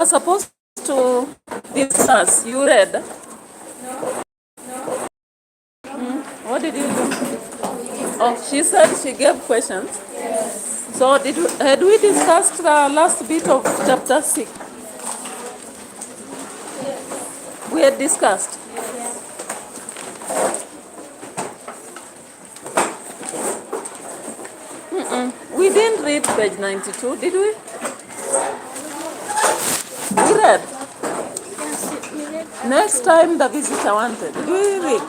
supposed to discuss. You read? No. What did you do? Oh, she said she gave questions. Yes. So had we discussed the last bit of chapter 6? Yes. We had discussed. Yes. We didn't read page 92, did we? We read. Next time the visitor wanted. Did we read?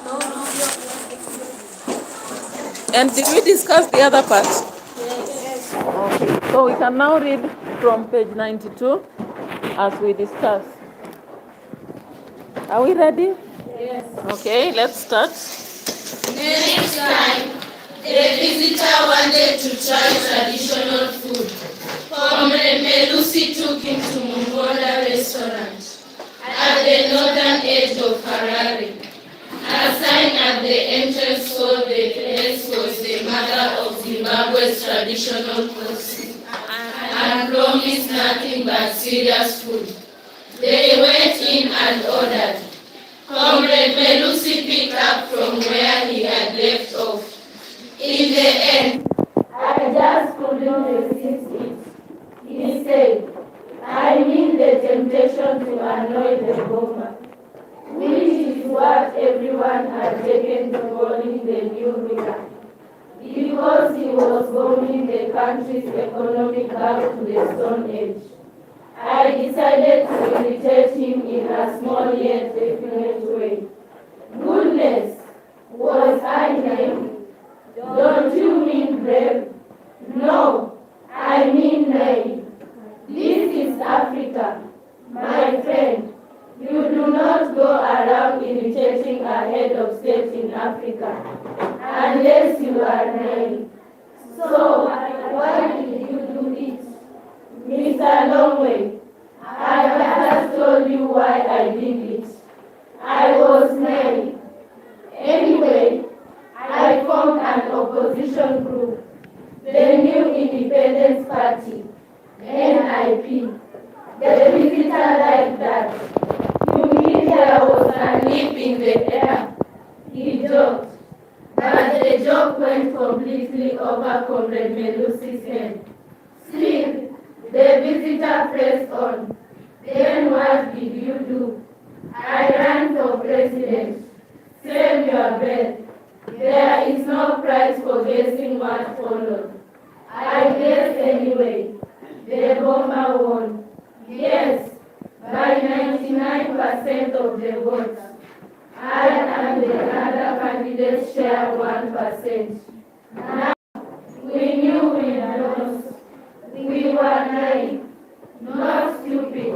And did we discuss the other part? Yes. Okay. So we can now read from page 92 as we discuss. Are we ready? Yes. Okay, let's start. Next time, the visitor wanted to try traditional food. Comrade Melusi took him to Mongola restaurant at the northern edge of Harare. A sign at the entrance told the place was the mother of Zimbabwe's traditional cooking and promised nothing but serious food. They went in and ordered. Comrade Melusi picked up from where he had left off. In the end, I just couldn't resist it. He said, I mean the temptation to annoy the Goma, which is what everyone had taken to calling the new ruler, because he was bombing the country's economy back to the Stone Age. I decided to irritate him in a small yet definite way. Goodness, was I named? Don't you mean brave? No, I mean naive. This is Africa, my friend. You do not go around irritating a head of state in Africa unless you are naive. So, why did you do it? Mr. Longway, I have just told you why I did it. I was naive. Anyway, I formed an opposition group, the New Independence Party, NIP. The visitor liked that. You mean there was a leap in the air? He joked. But the joke went completely over Comrade Melusi's head. Still, the visitor pressed on. Then what did you do? I ran for president. Save your breath. There is no prize for guessing what followed. I guessed anyway. The bomber won. Yes, by 99% of the votes. I and the other candidates share 1%. Now, we knew we lost. We were naive, not stupid,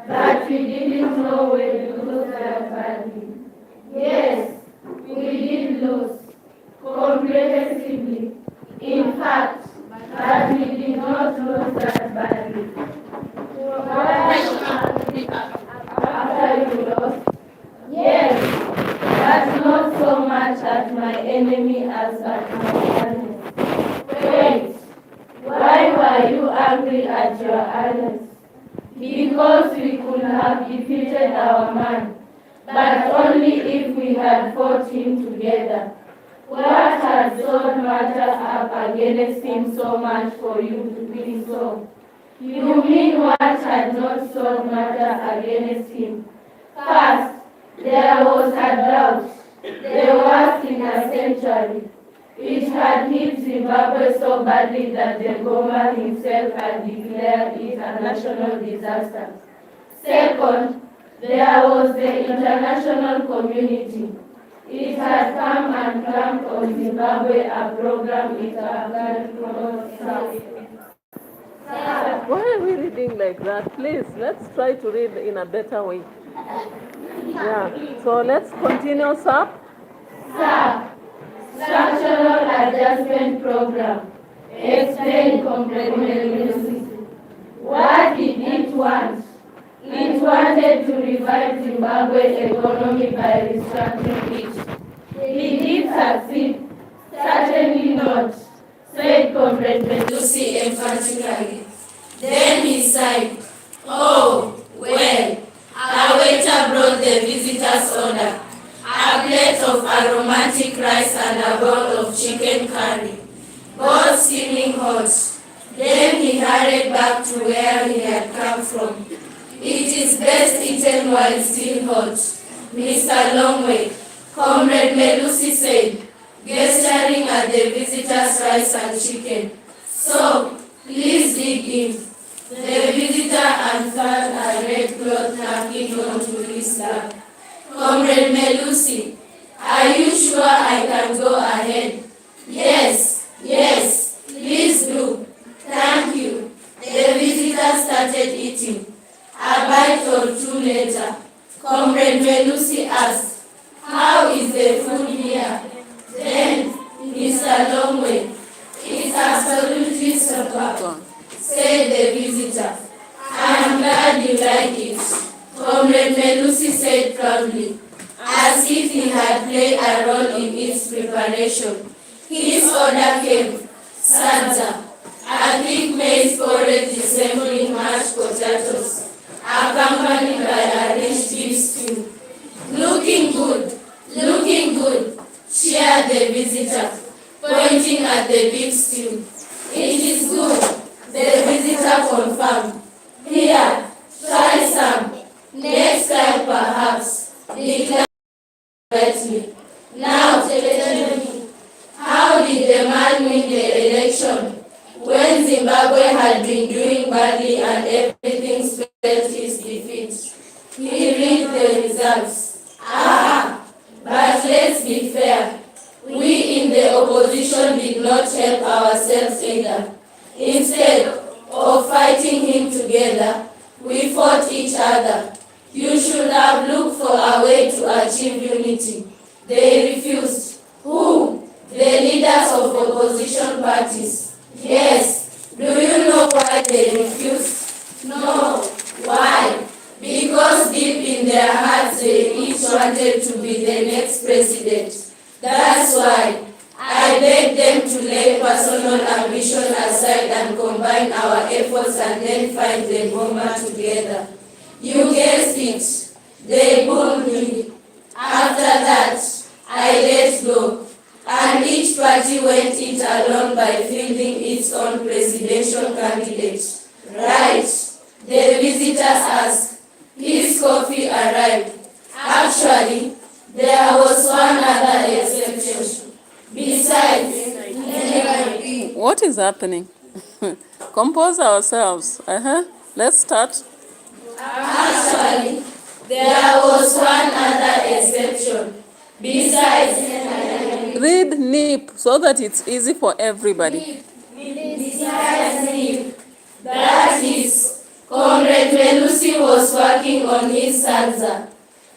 but we didn't know when to lose that badly. Yes, we did lose, comprehensively. In fact, but we did not lose that badly. After you lost? Yes, but not so much at my enemy as at my enemies. Wait, why were you angry at your allies? Because we could have defeated our man, but only if we had fought him together. What had sowed matters up against him so much for you to think so? You mean what had not sowed matters against him? First, there was a drought, the worst in a century. It had hit Zimbabwe so badly that the Goma himself had declared it a national disaster. Second, there was the international community. It had come and clamped on Zimbabwe a program it had called. Why are we reading like that? Please, let's try to read in a better way. Yeah, so let's continue, sir. Sir, structural adjustment program. Explain comprehensive. What did it want? It wanted to revive Zimbabwe's economy by restructuring it. Did it succeed? Certainly not, said Comrade Melusi emphatically. Then he sighed. Oh, aromatic rice and a bowl of chicken curry, both steaming hot. Then he hurried back to where he had come from. It is best eaten while still hot, Mr. Longway, Comrade Melusi said, gesturing at the visitor's rice and chicken. So, please dig in. The visitor unfurled a red cloth napkin onto his lap. Comrade Melusi, are you sure I can go ahead? Yes, please do. Thank you. The visitor started eating. A bite or two later, Comrade Melusi asked, how is the food here? Then, Mr. Longway, it's absolutely superb, said the visitor. I am glad you like it, Comrade Melusi said proudly, as if he had played a role in its preparation. His order came, Santa, a thick maize porridge resembling mashed potatoes, accompanied by a rich beef stew. Looking good, cheered the visitor, pointing at the beef stew. It is good, the visitor confirmed. Here, try some. Next time perhaps, declared politely. Now tell me, how did the man win the election when Zimbabwe had been doing badly and everything spelled his defeat? He read the results. But let's be fair. We in the opposition did not help ourselves either. Instead of fighting him together, we fought each other. You should have looked for a way to achieve unity. They refused. Who? The leaders of opposition parties. Yes. Do you know why they refused? No. Why? Because deep in their hearts they each wanted to be the next president. That's why I beg them to lay personal ambition aside and combine our efforts and then fight the bomber together. You guessed it. They bullied me. After that, I let go. And each party went it alone by fielding its own presidential candidate. Right. The visitors asked. His coffee arrived. Actually, there was one other exception. Besides, what is happening? Compose ourselves. Let's start. Actually, there was one other exception. Besides, read NIP so that it's easy for everybody. Besides NIP, that is, Comrade Melusi was working on his stanza,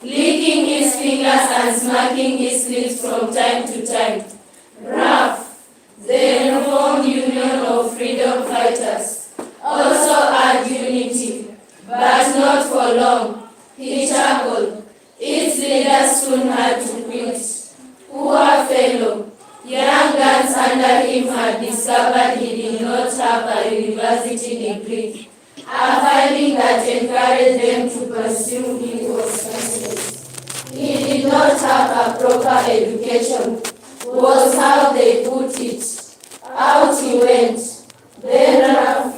licking his fingers and smacking his lips from time to time. Rough, the Reformed Union of Freedom Fighters, also had unity, but not for long. He chuckled. Its leaders soon had to quit. Poor fellow. Young guns under him had discovered he did not have a university degree, a finding that encouraged them to pursue him was senseless. He did not have a proper education, was how they put it. Out he went. Then Raf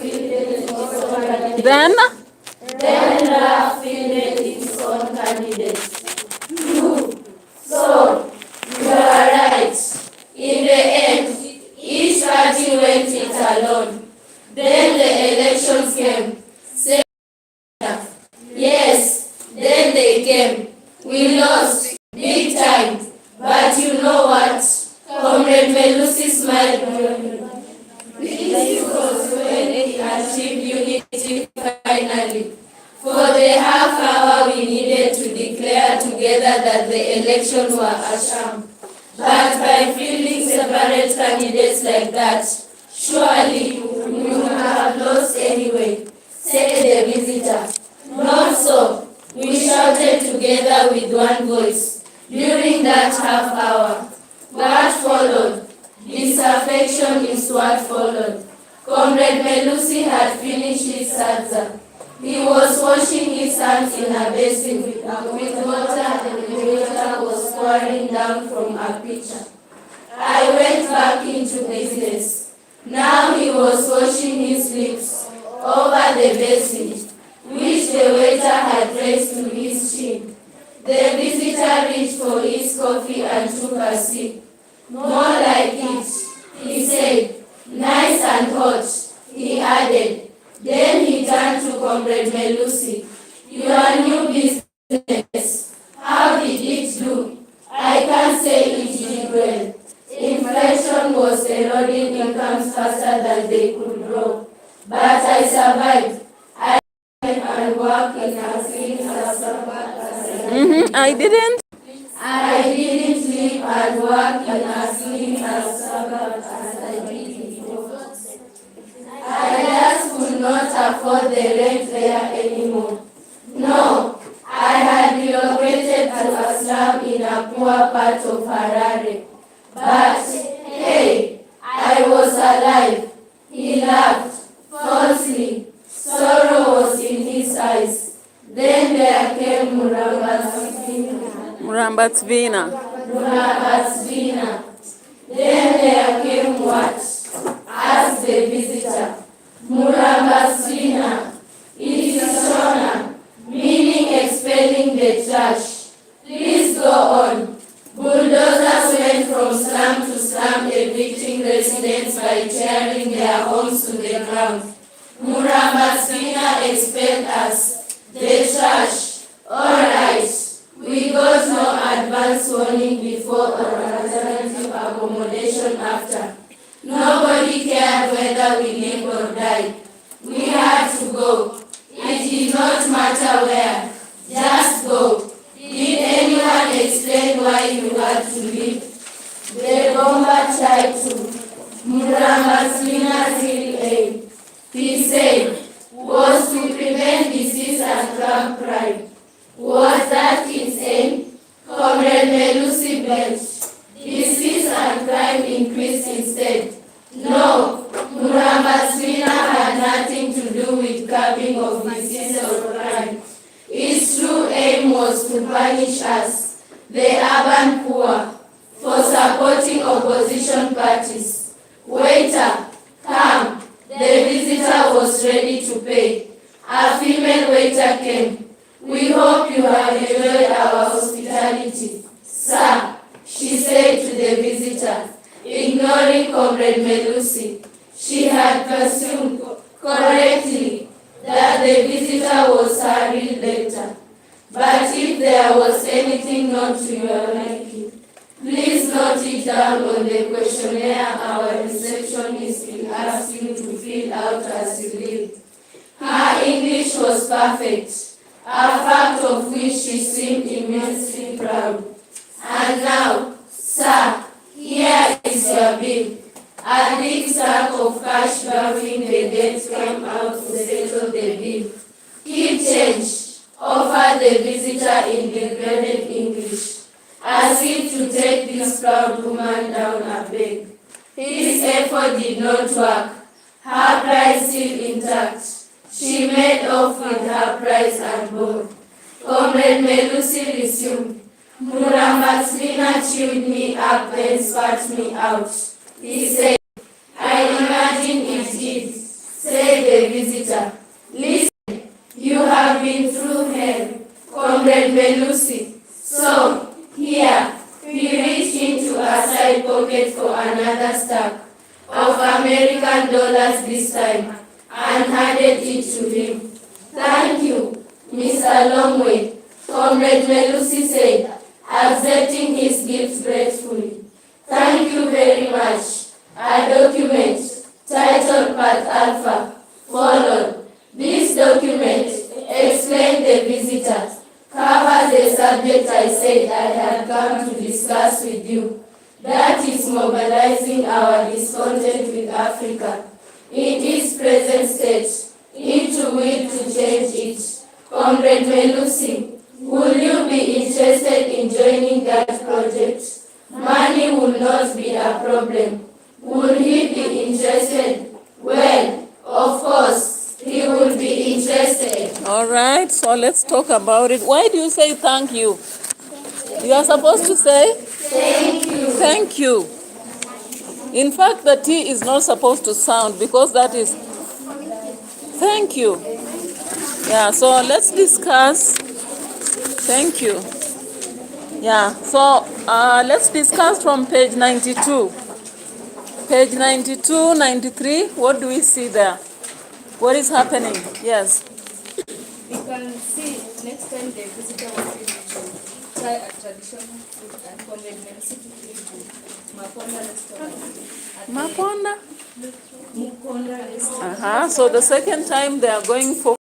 fielded his own candidate. So, you are right. In the end, each party went it alone. Then the elections came. Yes, then they came. We lost, big time. But you know what? Comrade Melusi smiled. This was when he achieved unity finally. For the half hour we needed to declare together that the elections were a sham. But by fielding separate candidates like that, surely you would have lost anyway, said the visitor. Not so. We shouted together with one voice during that half hour. What followed? Disaffection is what followed. Comrade Melusi had finished his stanza. He was washing his hands in a basin with water, and the water was pouring down from a pitcher. I went back into business. Now he was washing his lips over the basin, which the waiter had raised to his chin. The visitor reached for his coffee and took a sip. More like it, he said. Nice and hot, he added. Then he turned to Comrade Melusi. Your new business, how did it do? I can't say it did well. Inflation was eroding incomes faster than they could grow. But I survived. I and work in a field as I didn't. I didn't live and work in a field as suburb as I did before. I just could not afford the rent there anymore. No, I had relocated to a slum in a poor part of Harare. But, hey, I was alive. He laughed, falsely. Sorrow was in his eyes. Then there came Murambatsvina. Then there came what? Asked the visitor. Murambatsvina. It is Shona, meaning expelling the trash. Please go on. Bulldozers went from slum to slum, evicting residents by tearing their homes to the ground. Murambatsvina expelled us. The trash. All right. We got no advance warning before or alternative accommodation after. Nobody cared whether we live or die. We had to go. It did not matter where. Just go. Did anyone explain why you had to leave? The bomber tried to. Murambatsvina's real aim, he said, was to prevent disease and crime pride. Was that his aim? Comrade Melusi benched. Disease and crime increased instead. No, Murambatsvina had nothing to do with curbing of disease or crime. Its true aim was to punish us, the urban poor, for supporting opposition parties. Waiter, come. The visitor was ready to pay. A female waiter came. We hope you have enjoyed our hospitality. Sir, she said to the visitor, ignoring Comrade Melusi. She had presumed correctly that the visitor was her real debtor. But if there was anything not to your liking, please note it down on the questionnaire our receptionist will ask you to fill out as you leave. Her English was perfect, a fact of which she seemed immensely proud. And now, sir, here is your bill. A big sack of cash buffing the debt came out to settle the bill. Keep change, offered the visitor in degraded English, as if to take this proud woman down a peg. His effort did not work. Her pride still intact. She made off with her prize and bore. Comrade Melusi resumed. Murambatsvina chewed me up and spat me out. He said, I imagine it did, said the visitor. Listen, you have been through hell, Comrade Melusi. So, here, he reached into a side pocket for another stack of American dollars this time, and handed it to him. Thank you, Mr. Longway, Comrade Melusi said, accepting his gift gratefully. Thank you very much. A document titled Part Alpha followed. This document, explained the visitor, covers the subject I said I had come to discuss with you. That is mobilizing our discontent with Africa in its present state into will to change it. Comrade Melusi, will you be interested in joining that project? Money will not be a problem. Will he be interested? Well, of course, he will be interested. All right, so let's talk about it. Why do you say thank you? You are supposed to say thank you. Thank you. In fact, the T is not supposed to sound because that is thank you. Yeah, so let's discuss. Thank you. Yeah, so let's discuss from page 92. Page 92, 93, what do we see there? What is happening? Yes. We can see next time the visitor wanted to try a traditional food and Comrade Melissa took him to Maponda restaurant. Maponda? Mukonda restaurant. So the second time they are going for,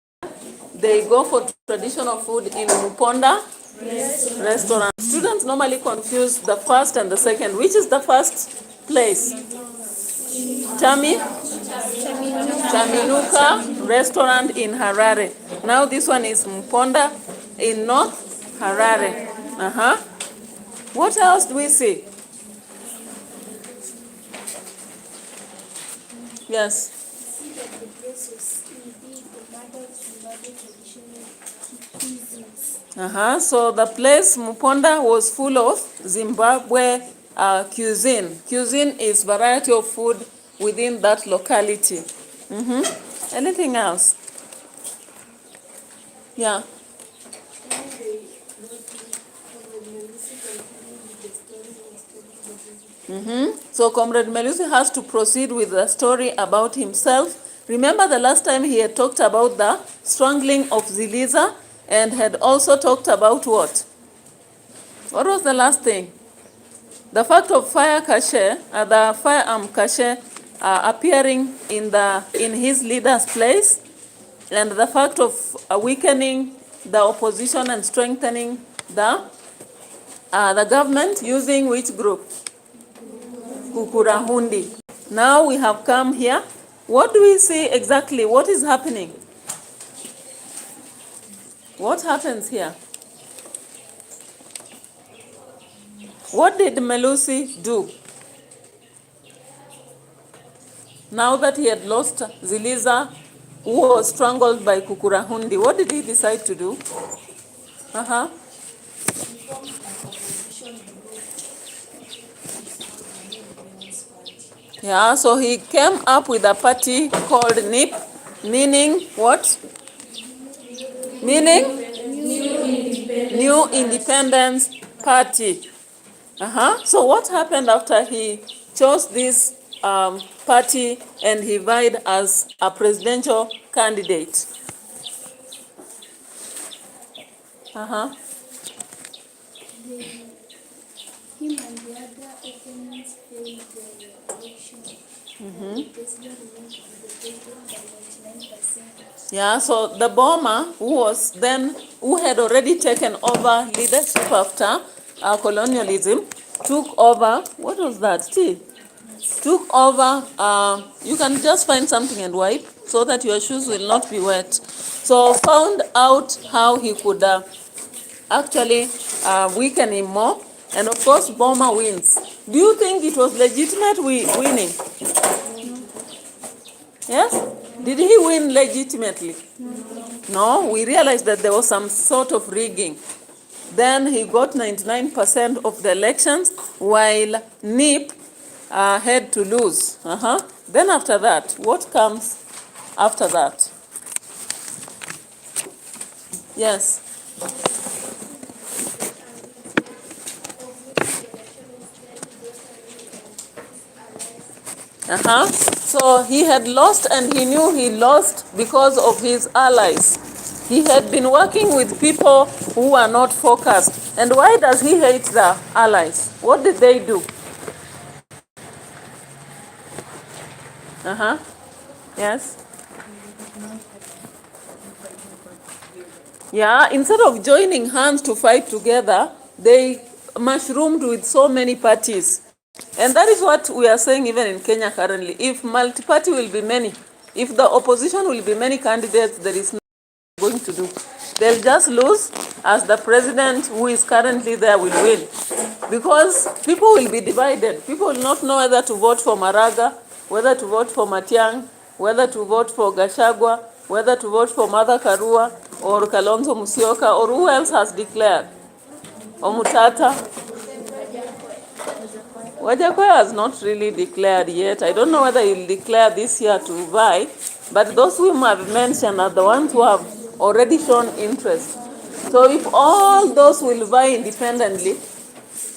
they go for traditional food in Muponda restaurant. Students normally confuse the first and the second. Which is the first place? Chaminuka restaurant in Harare. Now this one is Muponda in North Harare. What else do we see? Yes. See that the place was indeed the mother of Zimbabwe traditional cuisines. So the place Muponda was full of Zimbabwe cuisine. Cuisine is variety of food within that locality. Anything else? Yeah. So Comrade Melusi has to proceed with the story about himself. Remember the last time he had talked about the strangling of Ziliza and had also talked about what? What was the last thing? The fact of fire cache, the firearm cache appearing in his leader's place, and the fact of weakening the opposition and strengthening the government using which group? Kukurahundi. Now we have come here. What do we see exactly? What is happening? What happens here? What did Melusi do? Now that he had lost Ziliza, who was strangled by Kukurahundi, what did he decide to do? Yeah, so he came up with a party called NIP, meaning what? Meaning? New Independence Party. So what happened after he chose this party and he vied as a presidential candidate? Him and the other opponents failed the election. The president remained to be the president by 99%. Yeah, so the bomber who had already taken over leadership after colonialism, took over, what was that? Took over, you can just find something and wipe so that your shoes will not be wet. So found out how he could actually weaken him more. And of course, Boma wins. Do you think it was legitimate winning? Yes? Did he win legitimately? No, we realized that there was some sort of rigging. Then he got 99% of the elections, while NIP had to lose. Then after that, what comes after that? Yes. So he had lost, and he knew he lost because of his allies. He had been working with people who were not focused. And why does he hate the allies? What did they do? Yes? Yeah, instead of joining hands to fight together, they mushroomed with so many parties. And that is what we are saying even in Kenya currently. If multi-party will be many, if the opposition will be many candidates, there is nothing going to do. They'll just lose, as the president who is currently there will win. Because people will be divided. People will not know whether to vote for Maraga, whether to vote for Matiang, whether to vote for Gashagwa, whether to vote for Mother Karua. or Kalonzo Musyoka, or who else has declared? Omutata? Wajakoya has not really declared yet. I don't know whether he'll declare this year to vie, but those whom I've mentioned are the ones who have already shown interest. So if all those will vie independently,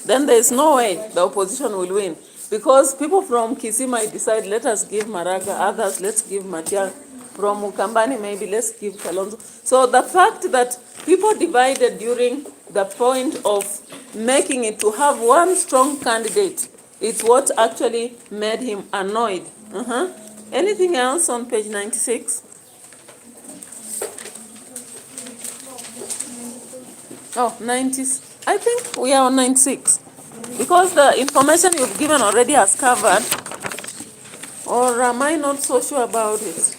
then there is no way the opposition will win. Because people from Kisii might decide, let us give Maraga, others, let's give Matiang'i. From Ukambani, maybe let's give Kalonzo. So the fact that people divided during the point of making it to have one strong candidate is what actually made him annoyed. Anything else on page 96? Oh, 90. I think we are on 96. Because the information you've given already has covered, or am I not so sure about it?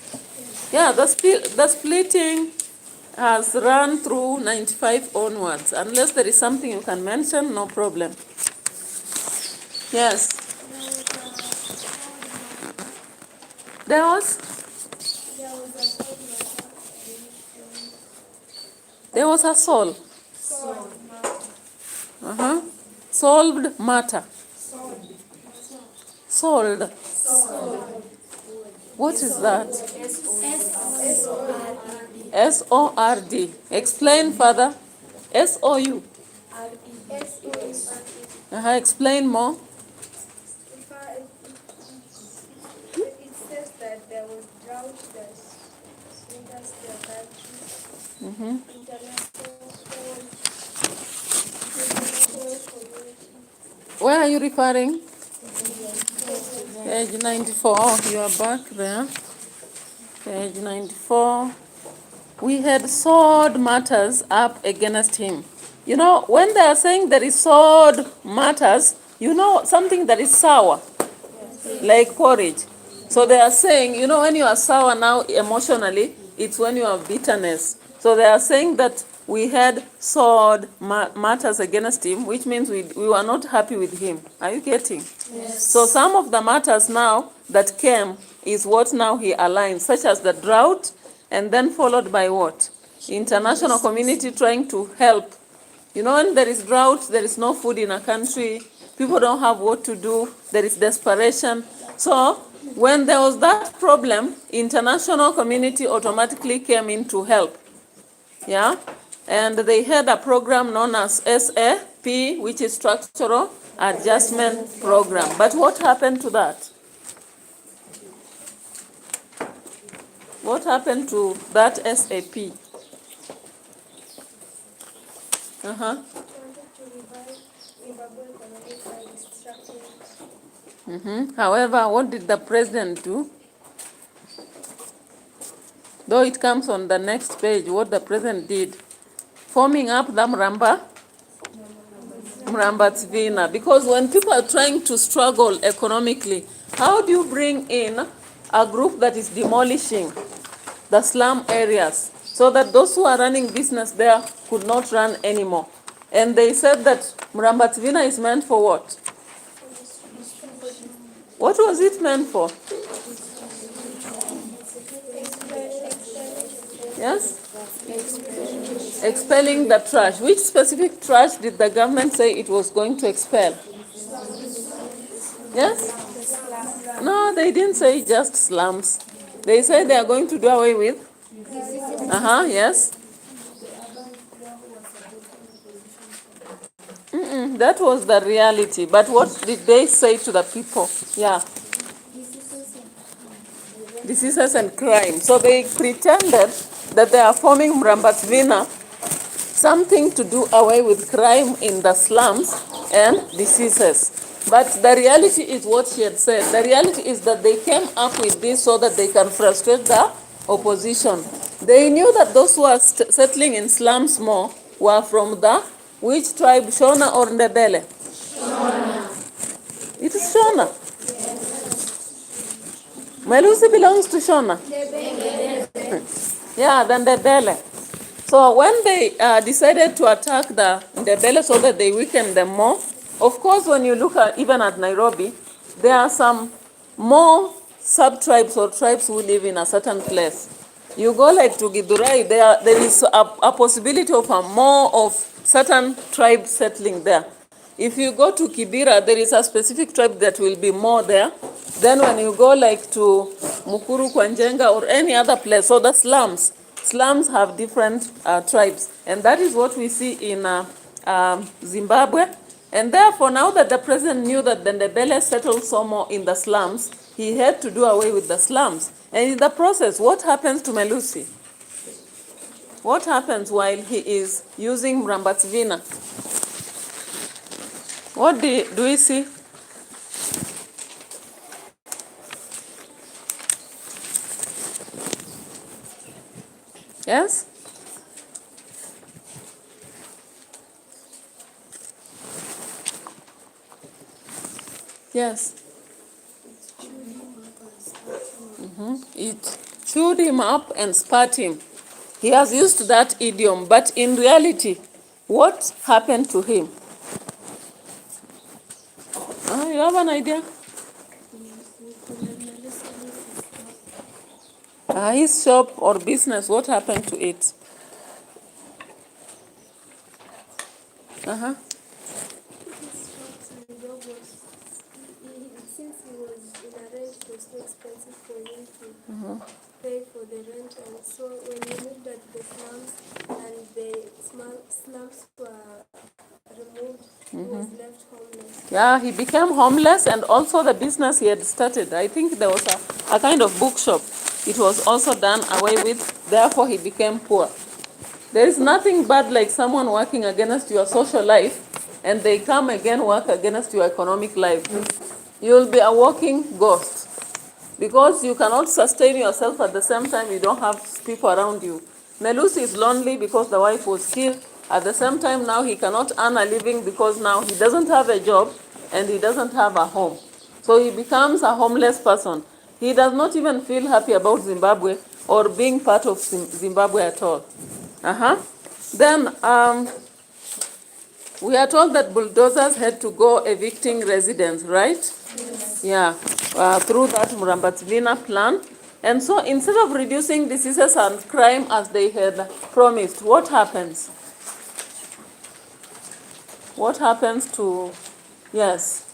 Yeah, the splitting has run through 95 onwards. Unless there is something you can mention, no problem. Yes. There was a soul. Solved matter. Sold. What is that? S-O-R-D. Explain further. S-O-U. Explain more. It says that there was drought that hinders their country. Where are you referring? Page 94. Oh, you are back there. Page 94. We had sword matters up against him. You know, when they are saying there is sword matters, you know something that is sour, like porridge. So they are saying, you know, when you are sour now emotionally, it's when you have bitterness. So they are saying that we had sword matters against him, which means we were not happy with him. Are you getting? Yes. So some of the matters now that came is what now he aligns, such as the drought, and then followed by what? International community trying to help. You know, when there is drought, there is no food in a country, people don't have what to do, there is desperation. So when there was that problem, international community automatically came in to help. Yeah? And they had a program known as SAP, which is Structural Adjustment Program. But what happened to that? What happened to that SAP? However, what did the president do? Though it comes on the next page, what the president did. Forming up the Mrambatsvina. Because when people are trying to struggle economically, how do you bring in a group that is demolishing the slum areas so that those who are running business there could not run anymore? And they said that Mrambatsvina is meant for what? What was it meant for? Yes? Expelling the trash. Which specific trash did the government say it was going to expel? Yes? No, they didn't say just slums. They said they are going to do away with? Yes. That was the reality. But what did they say to the people? Yeah. Diseases and crime. So they pretended that they are forming Mrambatsvina, something to do away with crime in the slums and diseases. But the reality is what she had said. The reality is that they came up with this so that they can frustrate the opposition. They knew that those who are settling in slums more were from the which tribe, Shona or Ndebele? Shona. It is Shona. Melusi belongs to Shona. Yeah, the Ndebele. So when they decided to attack the Ndebele so that they weaken them more, of course, when you look at even at Nairobi, there are some more sub-tribes or tribes who live in a certain place. You go like to Githurai, there is a possibility of a more of certain tribes settling there. If you go to Kibera, there is a specific tribe that will be more there. Then when you go like to Mukuru, Kwanjenga, or any other place, so the slums have different tribes. And that is what we see in Zimbabwe. And therefore, now that the president knew that the Ndebele settled Somo in the slums, he had to do away with the slums. And in the process, what happens to Melusi? What happens while he is using Mrambatsvina? What do we see? Yes? Yes. It chewed him up and spat him. He has used that idiom, but in reality, what happened to him? You have an idea? His shop or business, what happened to it? Since he was in a rent, it was too expensive for him to pay for the rent, and so when he moved at the slums and the slums were removed, he was left homeless. Yeah, he became homeless, and also the business he had started. I think there was a kind of bookshop. It was also done away with, therefore he became poor. There is nothing bad like someone working against your social life and they come again work against your economic life. You'll be a walking ghost because you cannot sustain yourself at the same time you don't have people around you. Melusi is lonely because the wife was killed. At the same time now he cannot earn a living because now he doesn't have a job and he doesn't have a home. So he becomes a homeless person. He does not even feel happy about Zimbabwe or being part of Zimbabwe at all. Then we are told that bulldozers had to go evicting residents, right? Yes. Yeah, through that Mrambatsvina plan. And so instead of reducing diseases and crime as they had promised, what happens? What happens to, yes?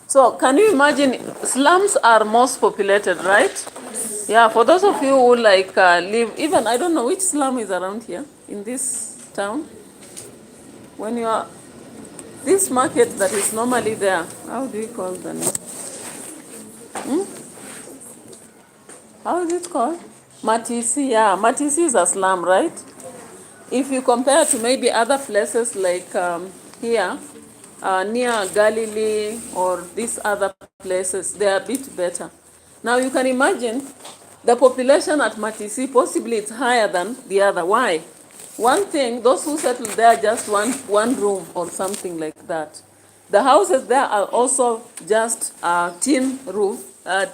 So can you imagine, slums are most populated, right? Yes. Yeah, for those of you who like live, even, I don't know which slum is around here, in this town. When you are, this market that is normally there, how do you call the name? How is it called? Matisi, yeah, Matisi is a slum, right? If you compare to maybe other places like here, near Galilee or these other places, they are a bit better. Now you can imagine the population at Matisi, possibly it's higher than the other. Why? One thing, those who settled there just one room or something like that. The houses there are also just tin roof,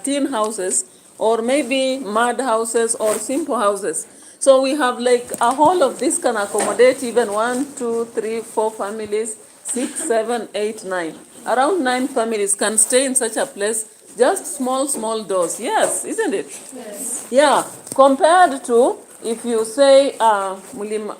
tin houses, or maybe mud houses or simple houses. So we have like a whole of this can accommodate even 1, 2, 3, 4 families, 6, 7, 8, 9. Around 9 families can stay in such a place, just small doors. Yes, isn't it? Yes. Yeah, compared to if you say Mulima,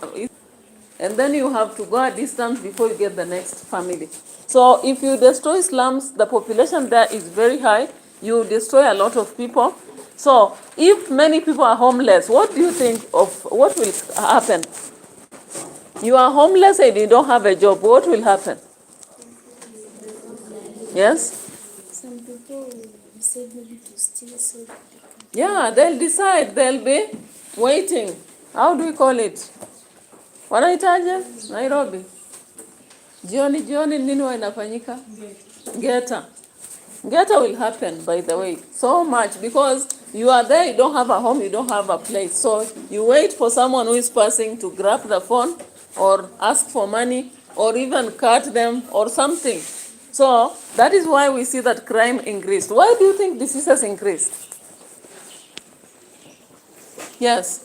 and then you have to go a distance before you get the next family. So if you destroy slums, the population there is very high. You destroy a lot of people. So if many people are homeless, what do you think of what will happen? You are homeless and you don't have a job. What will happen? Yes? Some people will decide maybe to steal so that they can. Yeah, they'll decide. They'll be waiting. How do we call it? Wanaitaje? Nairobi. Jioni nini huwa inafanyika? Ngeta. Ngeta will happen, by the way, so much because you are there, you don't have a home, you don't have a place. So you wait for someone who is passing to grab the phone or ask for money or even cut them or something. So that is why we see that crime increased. Why do you think diseases increased? Yes.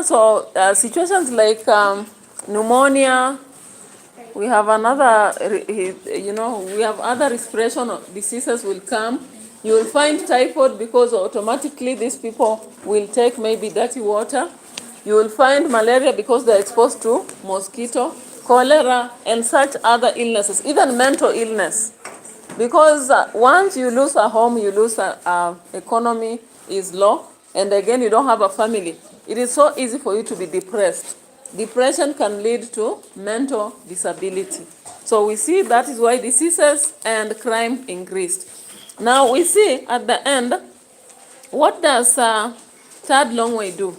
So situations like pneumonia, we have another, we have other respiratory diseases will come. You will find typhoid because automatically these people will take maybe dirty water. You will find malaria because they're exposed to mosquito, cholera, and such other illnesses, even mental illness. Because once you lose a home, you lose economy is low, and again, you don't have a family. It is so easy for you to be depressed. Depression can lead to mental disability. So we see that is why diseases and crime increased. Now we see at the end, what does Third Long Way do?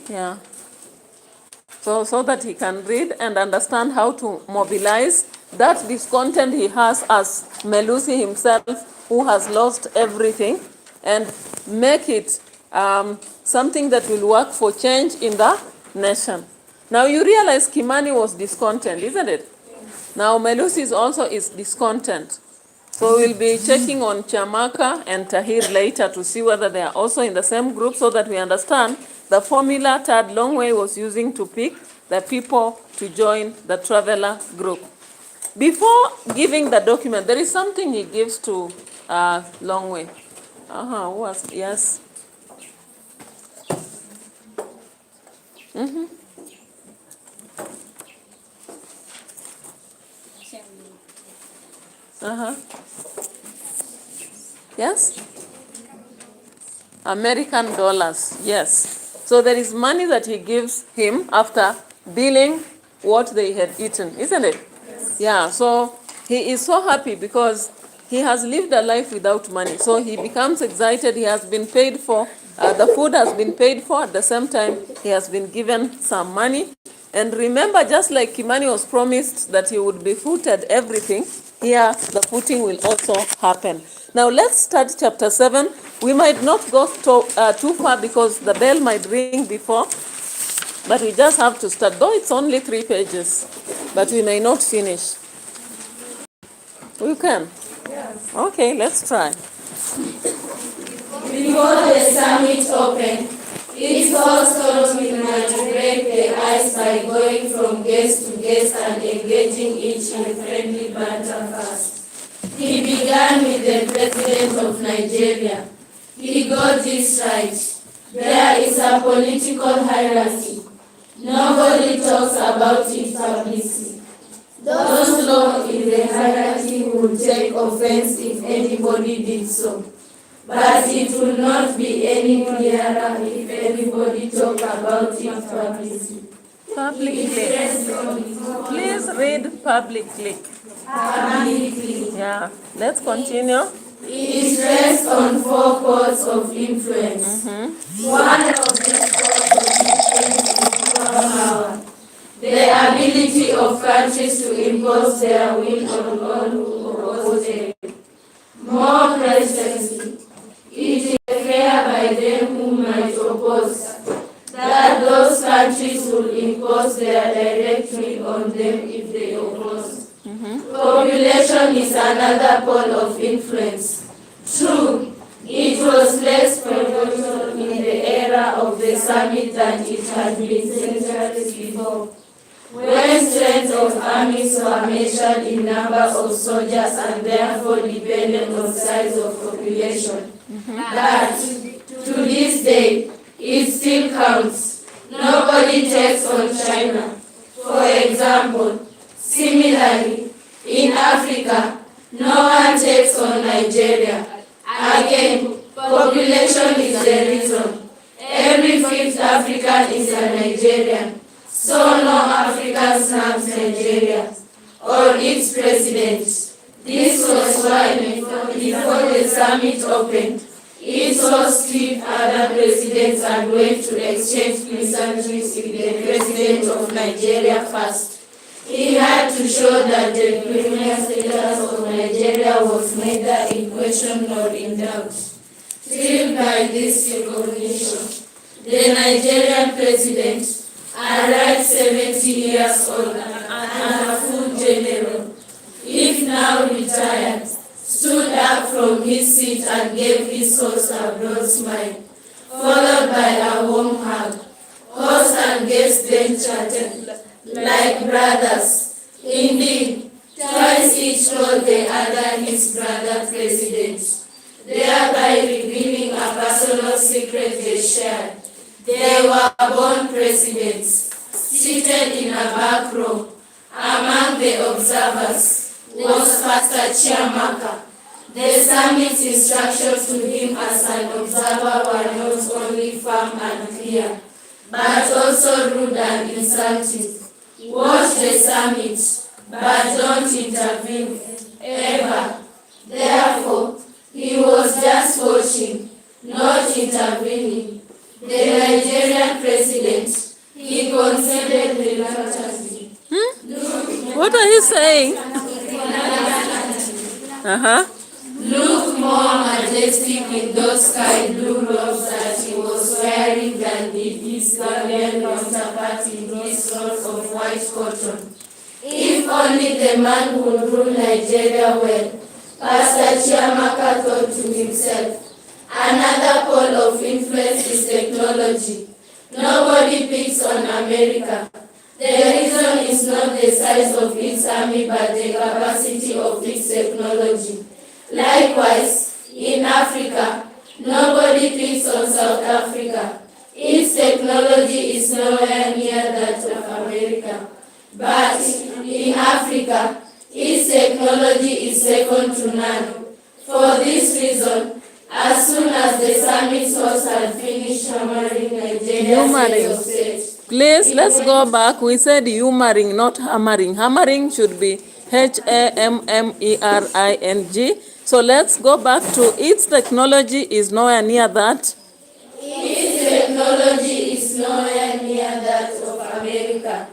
Yeah. So that he can read and understand how to mobilize that discontent he has as Melusi himself, who has lost everything, and make it something that will work for change in the nation. Now you realize Kimani was discontent, isn't it? Now Melusi also is discontent. So we'll be checking on Chamaka and Tahir later to see whether they are also in the same group, so that we understand the formula Third Long Way was using to pick the people to join the traveler group. Before giving the document, there is something he gives to Long Way. Yes. Yes? American dollars, yes. So there is money that he gives him after billing what they had eaten, isn't it? Yes. Yeah, so he is so happy because he has lived a life without money. So he becomes excited. He has been paid for, the food has been paid for. At the same time, he has been given some money. And remember, just like Kimani was promised that he would be footed everything, here the footing will also happen. Now let's start chapter 7. We might not go too far because the bell might ring before, but we just have to start. Though it's only 3 pages, but we may not finish. We can? Yes. Okay, let's try. Before the summit opened, it was thought we might break the ice by going from guest to guest and engaging each in friendly banter first. He began with the president of Nigeria. He got this right. There is a political hierarchy. Nobody talks about it publicly. Those low in the hierarchy would take offense if anybody did so. But it will not be any clearer if everybody talk about it publicly. Publicly. Please read publicly. Publicly. Yeah. Let's continue. It rests on 4 cords of influence. One of these cords of influence is power. The ability of countries to impose their will on all who oppose them. More precisely, it is fair by them who might oppose, that those countries will impose their direct will on them if they oppose. Population is another pole of influence. True, it was less pivotal in the era of the summit than it had been centuries before, when strength of armies were measured in number of soldiers and therefore depended on size of population. But to this day, it still counts. Nobody takes on China, for example. Similarly, in Africa, no one takes on Nigeria. Again, population is the reason. Every 5th African is a Nigerian. So no African snubs Nigeria or its president. This was why before the summit opened, it was clear other presidents are going to exchange pleasantries with the president of Nigeria first. He had to show that the premier status of Nigeria was neither in question nor in doubt. Thrilled by this recognition, the Nigerian president, arrived 70 years old and a full general, if now retired, stood up from his seat and gave his host a broad smile, followed by a warm hug. Host and guest then chatted like brothers. Indeed, twice each told the other his brother president, thereby revealing a personal secret they shared. They were born presidents. Seated in a back row, among the observers, was Pastor Chiamaka. The summit's instructions to him as an observer were not only firm and clear, but also rude and insulting. Watch the summit, but don't intervene, ever. Therefore, he was just watching, not intervening. The Nigerian president, he considered reluctantly. What are you saying? Looked more majestic in those sky blue robes that he was wearing than did his Ghanaian counterpart in his cloth of white cotton. If only the man would rule Nigeria well, Pastor Chiamaka thought to himself. Another pole of influence is technology. Nobody picks on America. The reason is not the size of its army but the capacity of its technology. Likewise, in Africa, nobody picks on South Africa. Its technology is nowhere near that of America. But in Africa, its technology is second to none. For this reason, as soon as the summit host had finished hammering Nigeria's head of state, Please, let's go back. We said humoring, not hammering. Hammering should be Hammering. So let's go back to its technology is nowhere near that. its technology is nowhere near that of America.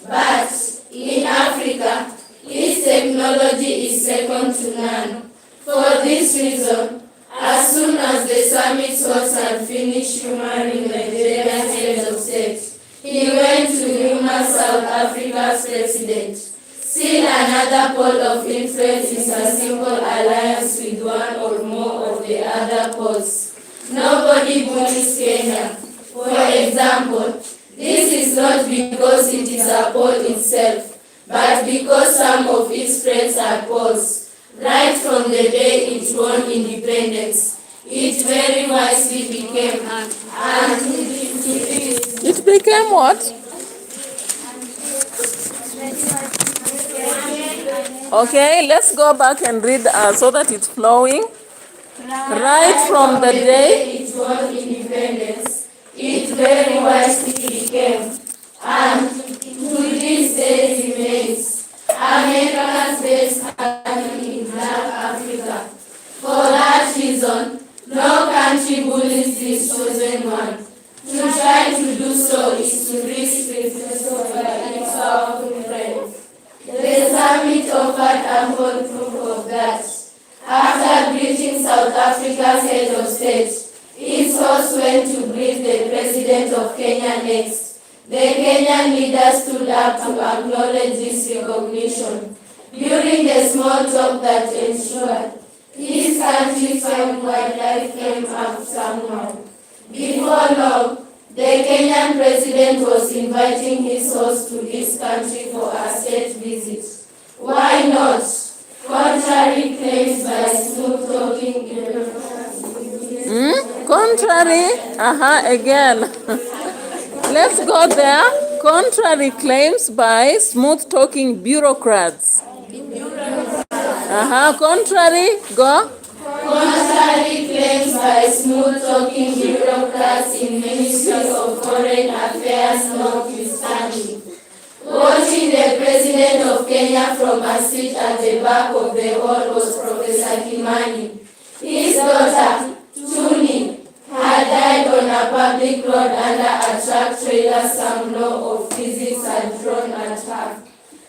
But in Africa, its technology is second to none. For this reason, as soon as the summit host had finished humoring Nigeria's head of state, he went to humor South Africa's president. Still another pole of influence is a simple alliance with one or more of the other poles. Nobody bullies Kenya. For example, this is not because it is a pole itself, but because some of its friends are poles. Right from the day it won independence, it very wisely became It became what? Okay, let's go back and read so that it's flowing. Right from the day it won independence, it very wisely became, and to this day remains, America's best army in Black Africa. For that reason, no country bullies this chosen one. To try to do so is to risk refusal by its powerful friend. The summit offered ample proof of that. After greeting South Africa's head of state, its host went to greet the president of Kenya next. The Kenyan leader stood up to acknowledge this recognition. During the small talk that ensued, his country's fine wildlife came up somehow. Before long, the Kenyan president was inviting his host to his country for a state visit. Why not? Contrary claims by smooth-talking Contrary? Again. Let's go there. Contrary claims by smooth-talking bureaucrats. Contrary, go. Contrary claims by smooth-talking bureaucrats in Ministry of Foreign Affairs notwithstanding. Watching the President of Kenya from a seat at the back of the hall was Professor Kimani. His daughter, Tuni, had died on a public road under a truck trailer some law of physics had thrown at her.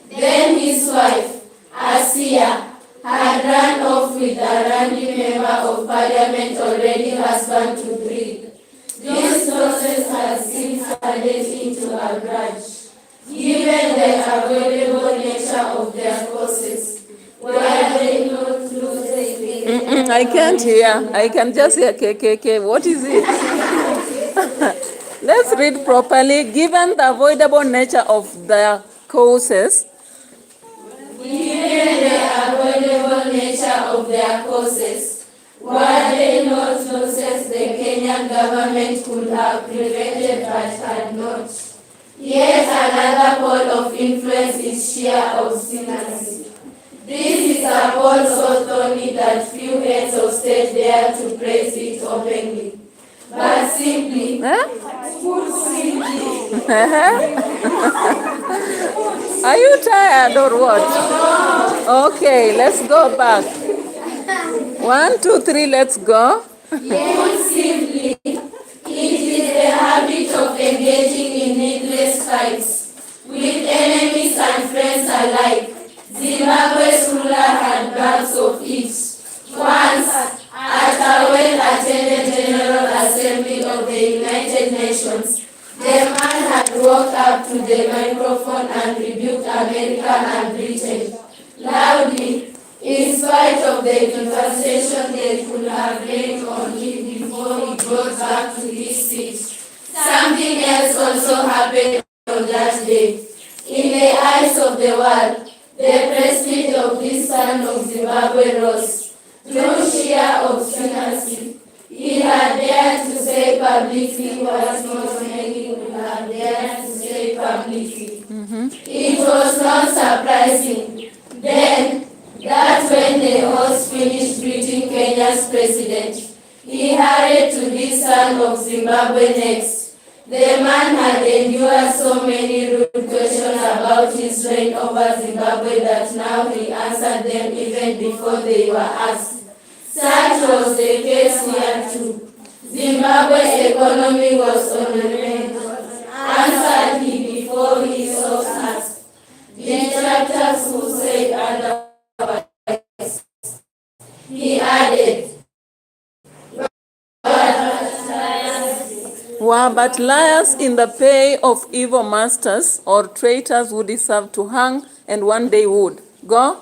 Then his wife, Asia, had run off with a randy member of parliament already husband to breed. This process had since added into a grudge. Given the avoidable nature of their causes, were they not losing I can't hear. I can just hear KKK. What is it? Let's read properly. Given the avoidable nature of their causes, Given the avoidable nature of their causes, were they not losses the Kenyan government could have prevented but had not? Yet another pole of influence is sheer obstinacy. This is a pole so thorny that few heads of state dare to praise it openly. But simply, put simply, are you tired or what? Okay, let's go back. 1, 2, 3, let's go. put simply, it is the habit of engaging in needless fights with enemies and friends alike. Zimbabwe's ruler had bags of it. Once, at a well-attended General Assembly of the United Nations, the man had walked up to the microphone and rebuked America and Britain loudly, in spite of the devastation they could have laid on him before he got back to his seat. Something else also happened on that day. In the eyes of the world, the prestige of this son of Zimbabwe rose. Through sheer obstinacy, he had dared to say publicly what not many would have dared to say publicly. It was not surprising then that when the host finished greeting Kenya's president, he hurried to this son of Zimbabwe next. The man had endured so many rude questions about his reign over Zimbabwe that now he answered them even before they were asked. Such was the case here too. Zimbabwe's economy was on the mend, answered he before he was asked. Detractors who said otherwise. He added, were but liars in the pay of evil masters or traitors who deserve to hang and one day would. Go.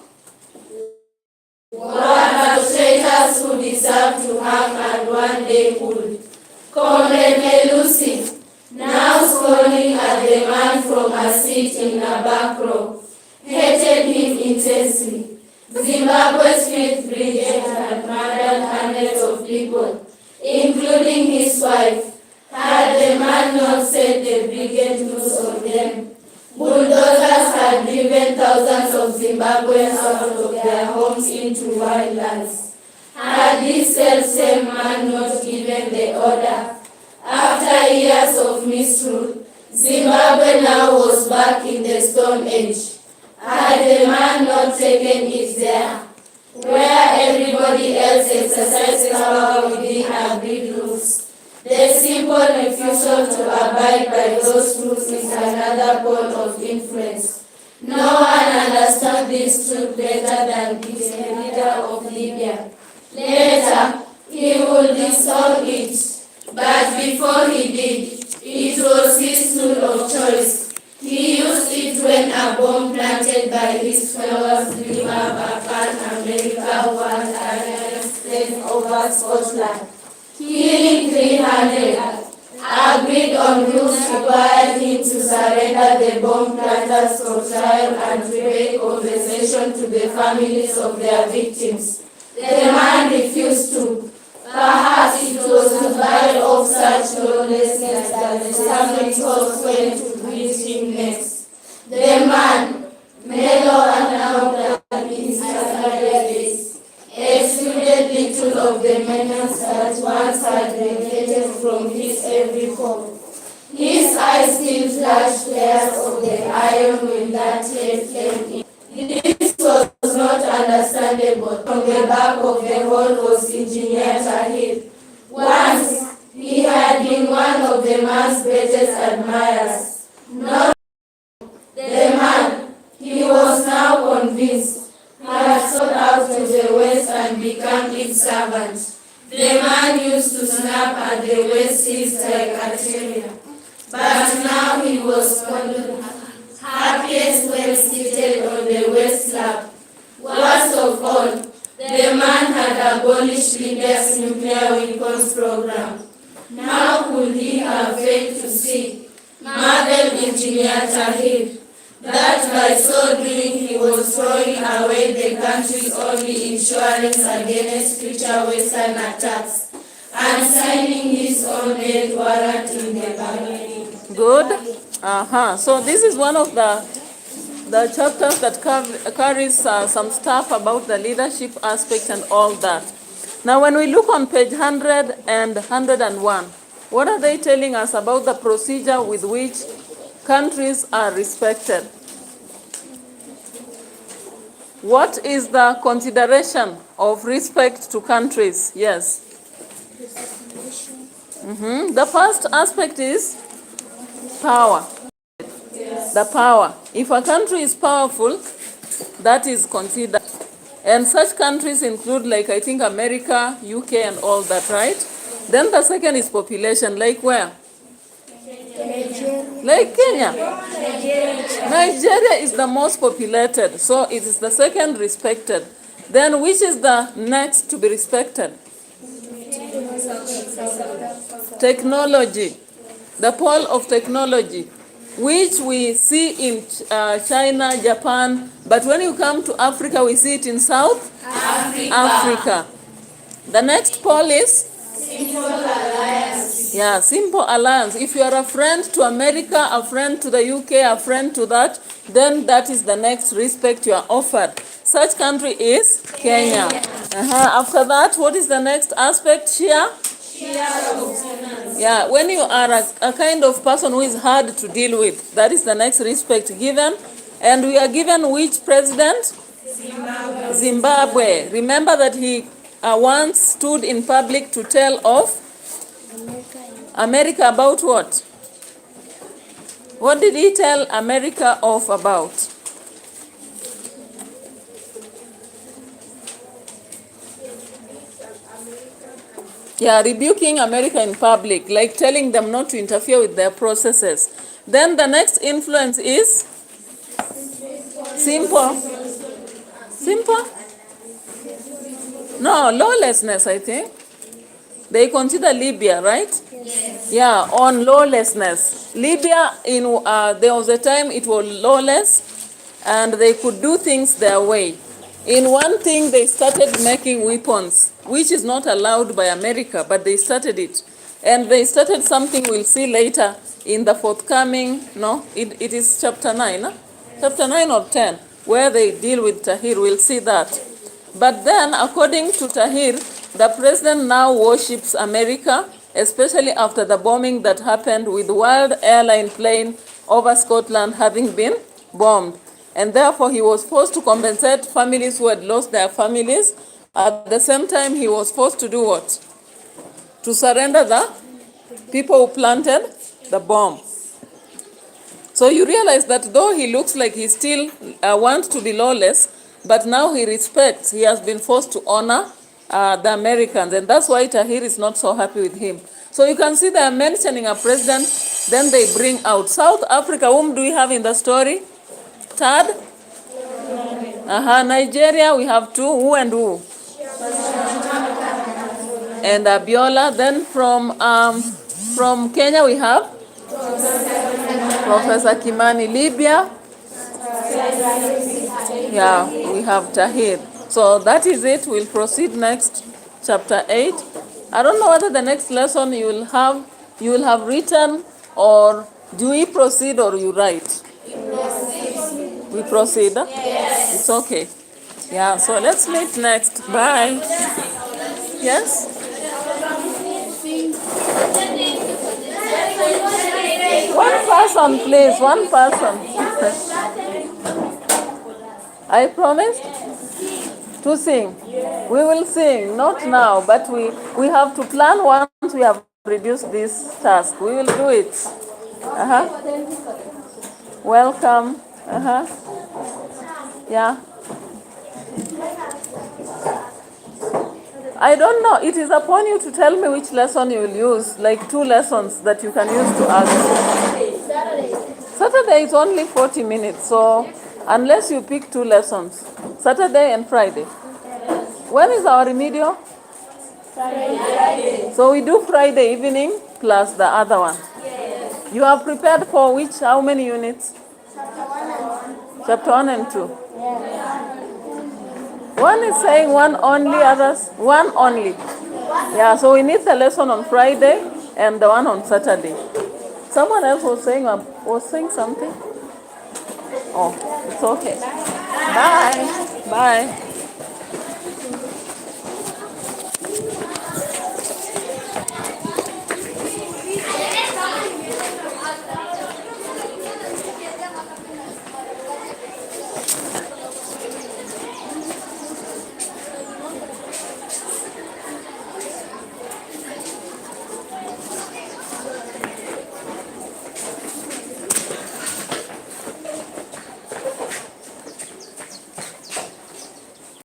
were but traitors who deserve to hang and one day would. Comrade Melusi, now scowling at the man from a seat in a back row, hated him intensely. Zimbabwe's Fifth Brigade had murdered hundreds of people, including his wife. Had the man not said the brigade loose on them, bulldozers had driven thousands of Zimbabweans out of their homes into wildlands. Had this self-same man not given the order, after years of misrule, Zimbabwe now was back in the Stone Age. Had the man not taken it there, where everybody else exercised power within agreed rules, the simple refusal to abide by those rules is another pole of influence. No one understood this truth better than the leader of Libya. Later, he would dissolve it, but before he did, it was his tool of choice. He used it when a bomb planted by his fellows blew up upon America while Alliance fled over Scotland, killing 300. Agreed on rules required him to surrender the bomb planters for trial and to pay compensation to the families of their victims. The man refused to. Perhaps it was to buy off such lawlessness that the Sabbators went to greet him next. The man, mellow and now than in his earlier days, excluded little of the menace that once had radiated from his every pore. His eyes still flashed flares of the iron when that head came in. This was not understandable. From the back of the hall was Engineer Tahir. Once, he had been one of the man's greatest admirers. Not the man, he was now convinced, had sought out to the West and become its servant. The man used to snap at the West seas like a terrier. But now he was condemned. Happiest when seated on the West slab. Worst of all, the The man had abolished Libya's nuclear weapons program. How could he have failed to see, marveled Engineer Tahir, that by so doing he was throwing away the country's only insurance against future Western attacks and signing his own death warrant in the bargaining. Good. So this is one of the chapters that carries some stuff about the leadership aspect and all that. Now when we look on page 100 and 101, what are they telling us about the procedure with which countries are respected? What is the consideration of respect to countries? Yes. The first aspect is power. The power. If a country is powerful, that is considered. And such countries include, like, I think, America, UK, and all that, right? Then the second is population. Like where? Nigeria. Like Kenya. Nigeria is the most populated, so it is the second respected. Then which is the next to be respected? Technology. The pole of technology, which we see in China, Japan, but when you come to Africa, we see it in South Africa. The next pole is? Simple alliance. Yeah, simple alliance. If you are a friend to America, a friend to the UK, a friend to that, then that is the next respect you are offered. Such country is Kenya. After that, what is the next aspect? Share? Yeah, when you are a kind of person who is hard to deal with, that is the next respect given. And we are given which president? Zimbabwe. Remember that he once stood in public to tell of America about what? What did he tell America of about? Yeah, rebuking America in public, like telling them not to interfere with their processes. Then the next influence is simple. Simple? No, lawlessness, I think. They consider Libya, right? Yes. Yeah, on lawlessness. Libya, there was a time it was lawless and they could do things their way. In one thing, they started making weapons, which is not allowed by America, but they started it. And they started something we'll see later in the forthcoming, it is chapter 9, huh? Chapter 9 or 10, where they deal with Tahir, we'll see that. But then, according to Tahir, the president now worships America, especially after the bombing that happened with World Airline plane over Scotland having been bombed. And therefore, he was forced to compensate families who had lost their families. At the same time, he was forced to do what? To surrender the people who planted the bomb. So you realize that though he looks like he still wants to be lawless, but now he respects, he has been forced to honor the Americans. And that's why Tahir is not so happy with him. So you can see they are mentioning a president, then they bring out South Africa. Whom do we have in the story? Third? Nigeria, we have two. Who and who? And Abiola. Then from Kenya, we have Professor Kimani. Libya? Yeah, we have Tahir. So that is it. We'll proceed next, chapter 8. I don't know whether the next lesson you will have written, or do we proceed or you write? We proceed? Yes. It's okay. Yeah, so let's meet next. Bye. Yes? One person, please. One person. I promised to sing. We will sing, not now, but we have to plan once we have reduced this task. We will do it. Welcome. Yeah. I don't know. It is upon you to tell me which lesson you will use, like 2 lessons that you can use to ask. Saturday is only 40 minutes, so unless you pick 2 lessons, Saturday and Friday. When is our remedial? Friday. So we do Friday evening plus the other one. Yes. You have prepared for which? How many units? Chapter 1 and 2. One is saying one only, others one only. Yeah, so we need the lesson on Friday and the one on Saturday. Someone else was saying something. Oh, it's okay. Bye. Bye.